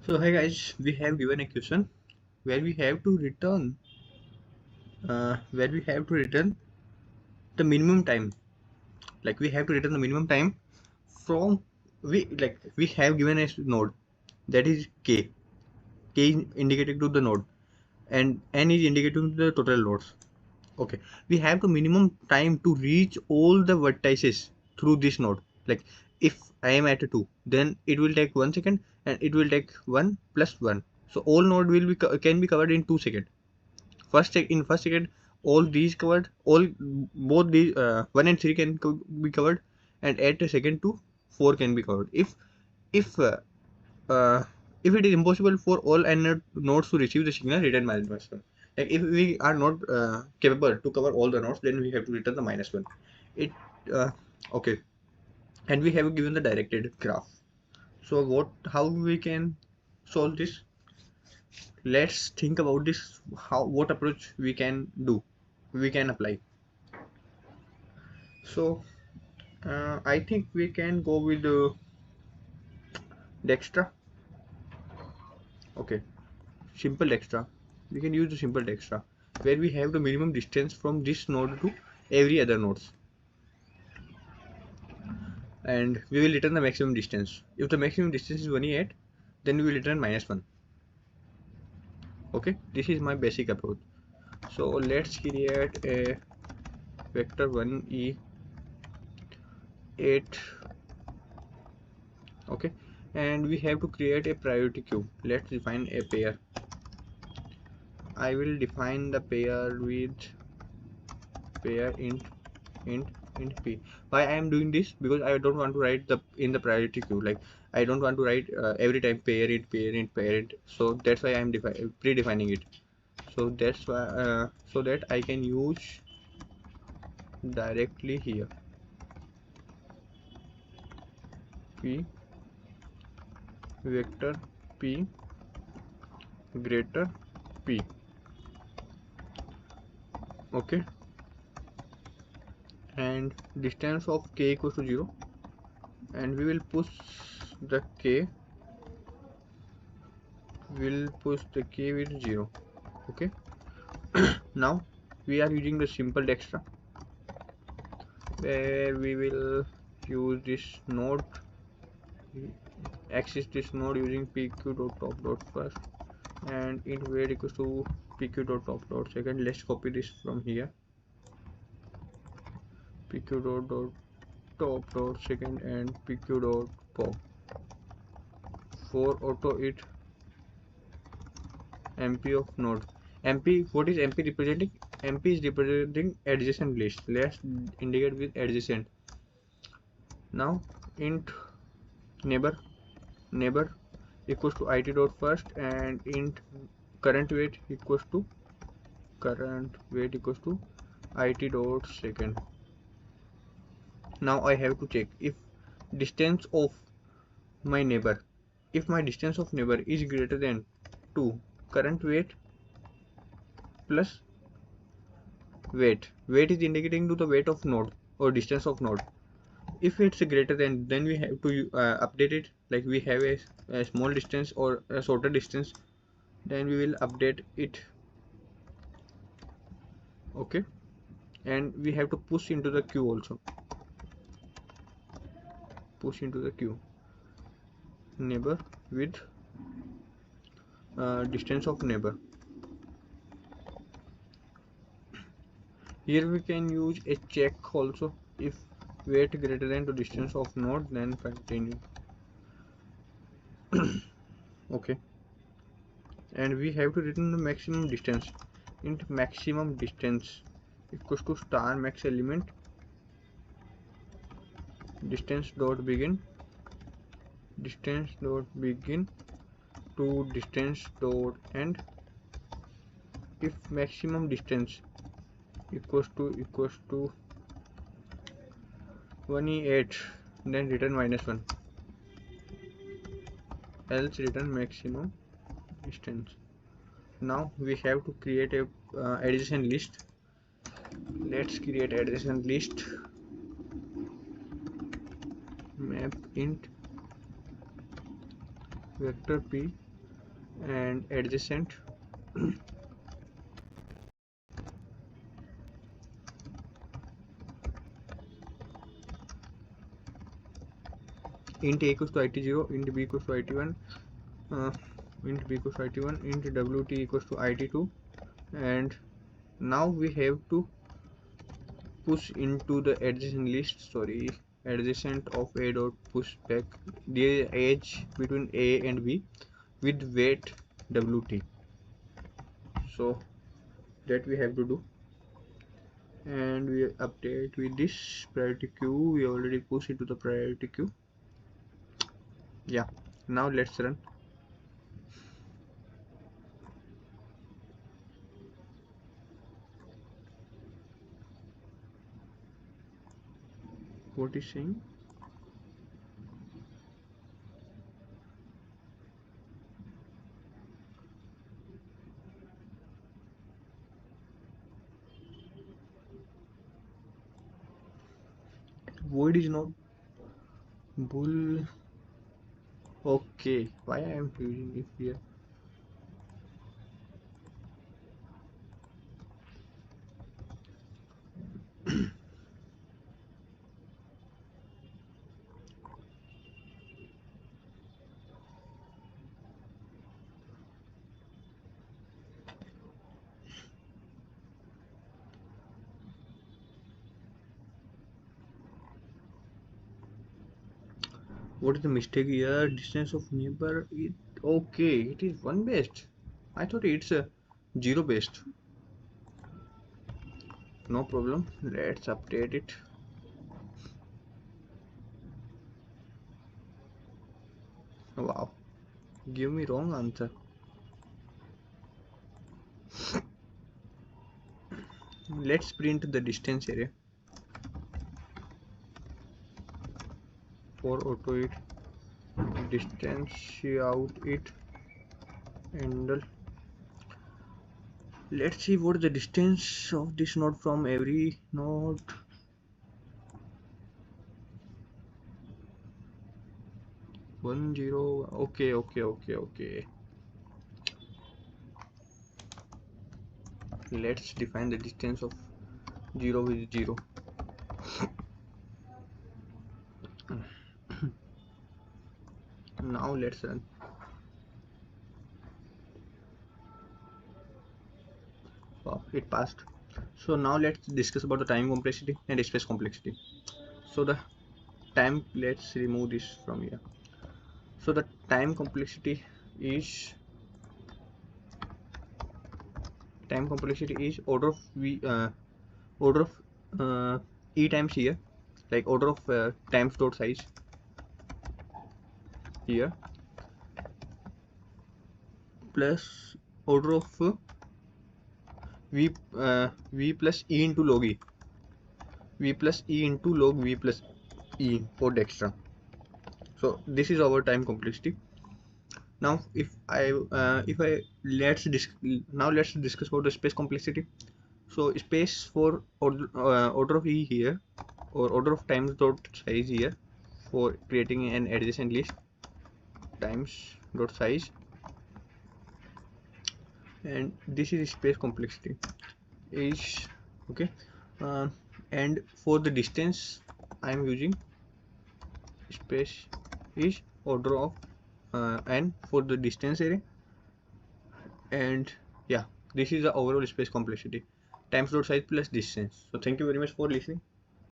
So hi guys, we have given a question where we have to return the minimum time. Like we have to return the minimum time from we have given a node that is k. K is indicated to the node and n is indicated to the total nodes. Okay, we have the minimum time to reach all the vertices through this node. Like if I am at a 2, then it will take 1 second and it will take 1 plus 1. So all node will be can be covered in 2 seconds. In first second, all these covered, all both these 1 and 3 can be covered, and at a second 2, 4 can be covered. If uh, uh, if it is impossible for all n nodes to receive the signal, return -1. Like if we are not capable to cover all the nodes, then we have to return the -1. It okay, and we have given the directed graph. So how we can solve this? Let's think about this. What approach we can apply. So I think we can go with Dextra. Okay, simple Dextra. We can use the simple Dextra where we have the minimum distance from this node to every other nodes, and we will return the maximum distance. If the maximum distance is 1e8, then we will return -1. Okay, this is my basic approach. So let's create a vector 1e8. Okay, and we have to create a priority queue. Let's define a pair. I will define the pair with pair int p. Why I am doing this? Because I don't want to write the in the priority queue. Like I don't want to write every time pair int. So that's why I am predefining it. So that's why so that I can use directly here. P vector p greater p. Okay, and distance of k equals to 0, and we will push the k with 0. Okay, now we are using the simple Dextra where we will use this node, access this node using pq.top first and int weight equals to pq.top second. Let's copy this from here, pq.top second and pq.pop for auto it mp of node. Mp, what is mp representing? Mp is representing adjacent list. Let's indicate with adjacent. Now int neighbor equals to it dot first and int current weight equals to it dot second. Now I have to check if distance of my neighbor, if my distance of neighbor is greater than 2 current weight plus weight is indicating to the weight of node or distance of node. If it's greater than, then we have to update it. Like we have a small distance or a shorter distance, then we will update it. Okay, and we have to push into the queue also. Push into the queue neighbor with distance of neighbor. Here we can use a check also. If weight greater than the distance of node, then continue. Okay, and we have to return the maximum distance. Int maximum distance equals to star max element distance dot begin to distance dot end. If maximum distance equals to 1e8, then return -1, else return maximum distance. Now we have to create a adjacent list. Let's create adjacent list. Map int vector p and adjacent int a equals to it0, int b equals to it1, uh, int b equals to it1, int wt equals to it2, and now we have to push into the adjacent list, adjacent of a dot push back the edge between a and b with weight wt. So that we have to do, and we update with this priority queue. We already push into the priority queue. Yeah, now let's run. What is saying? Void is not bull. Okay, why I am using it here? What is the mistake here? Distance of neighbor. Okay, it is one based. I thought it's a zero based. No problem. Let's update it. Wow, give me wrong answer. Let's print the distance area for auto it distance out it handle. Let's see what the distance of this node from every node. One zero. Okay. Let's define the distance of 0 with 0. Now let's run. Wow, it passed. So now let's discuss about the time complexity and space complexity. So the time, let's remove this from here. So the time complexity is order of e times here, like order of times dot size here, plus order of v plus e into log e, v plus e into log v plus e for Dextra. So this is our time complexity. Now let's discuss about the space complexity. So space for order of e here, or order of times dot size here, for creating an adjacent list, times dot size, and this is space complexity is okay. And for the distance I am using space is order of n for the distance area, and yeah, this is the overall space complexity, times dot size plus distance. So thank you very much for listening.